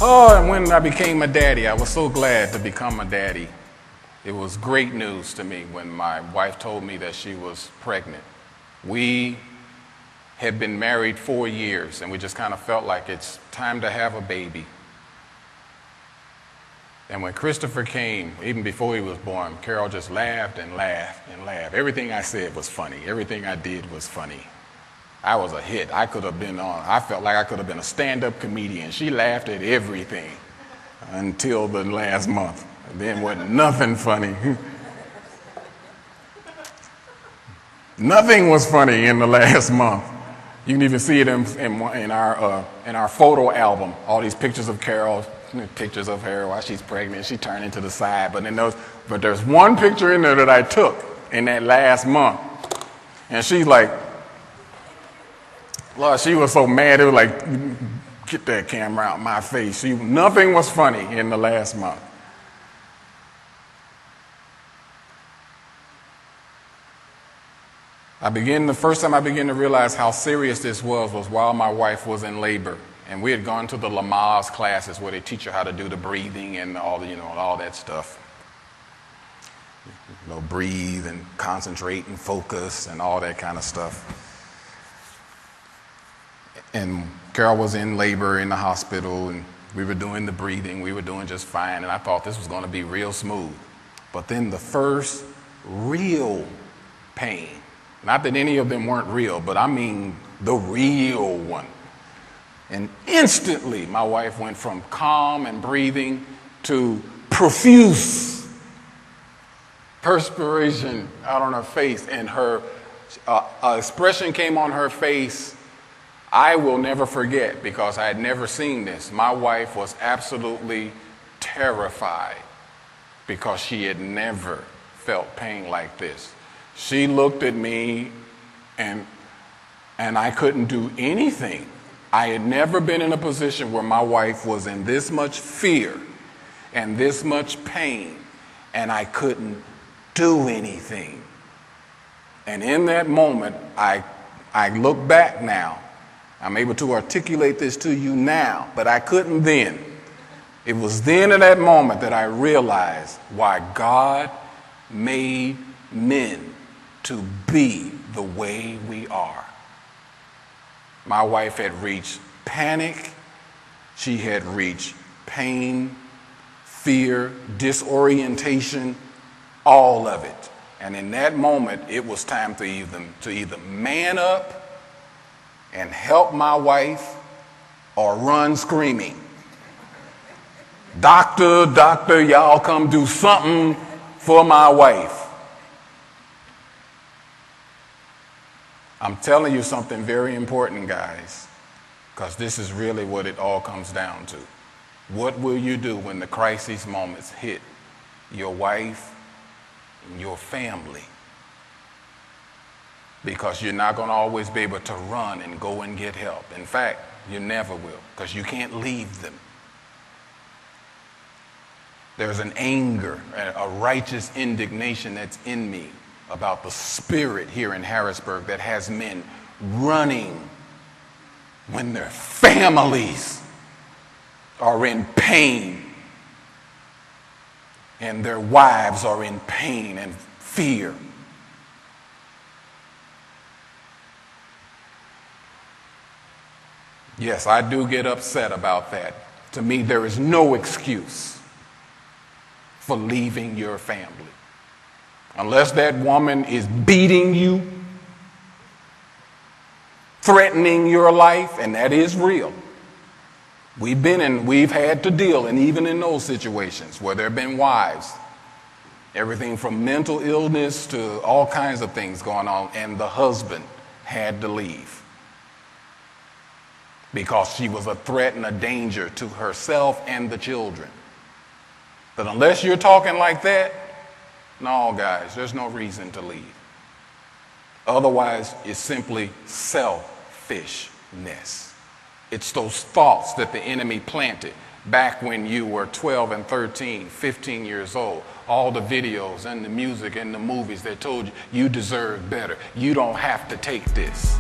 Oh, and when I became a daddy, I was so glad to become a daddy. It was great news to me when my wife told me that she was pregnant. We had been married 4 years, and we just kind of felt like it's time to have a baby. And when Christopher came, even before he was born, Carol just laughed and laughed and laughed. Everything I said was funny. Everything I did was funny. I was a hit. I felt like I could have been a stand-up comedian. She laughed at everything until the last month. Then wasn't nothing funny. Nothing was funny in the last month. You can even see it in our photo album. All these pictures of Carol, pictures of her while she's pregnant. She turning to the side, but there's one picture in there that I took in that last month, and she's like, Lord, she was so mad. It was like, get that camera out my face. Nothing was funny in the last month. The first time I began to realize how serious this was while my wife was in labor. And we had gone to the Lamaze classes where they teach you how to do the breathing and all that stuff. Breathe and concentrate and focus and all that kind of stuff. And Carol was in labor in the hospital, and we were doing the breathing. We were doing just fine, and I thought this was going to be real smooth. But then the first real pain, not that any of them weren't real, but I mean the real one. And instantly, my wife went from calm and breathing to profuse perspiration out on her face, and her expression came on her face I will never forget, because I had never seen this. My wife was absolutely terrified because she had never felt pain like this. She looked at me and I couldn't do anything. I had never been in a position where my wife was in this much fear and this much pain, and I couldn't do anything. And in that moment, I look back now. I'm able to articulate this to you now, but I couldn't then. It was then in that moment that I realized why God made men to be the way we are. My wife had reached panic. She had reached pain, fear, disorientation, all of it. And in that moment, it was time to either man up and help my wife or run screaming. Doctor, y'all come do something for my wife. I'm telling you something very important, guys, because this is really what it all comes down to. What will you do when the crisis moments hit your wife and your family? Because you're not going to always be able to run and go and get help. In fact, you never will, because you can't leave them. There's an anger, a righteous indignation that's in me about the spirit here in Harrisburg that has men running when their families are in pain and their wives are in pain and fear. Yes, I do get upset about that. To me, there is no excuse for leaving your family. Unless that woman is beating you, threatening your life, and that is real. We've had to deal, and even in those situations where there have been wives, everything from mental illness to all kinds of things going on, and the husband had to leave because she was a threat and a danger to herself and the children. But unless you're talking like that, no, guys, there's no reason to leave. Otherwise, it's simply selfishness. It's those thoughts that the enemy planted back when you were 12 and 13, 15 years old. All the videos and the music and the movies that told you you deserve better. You don't have to take this.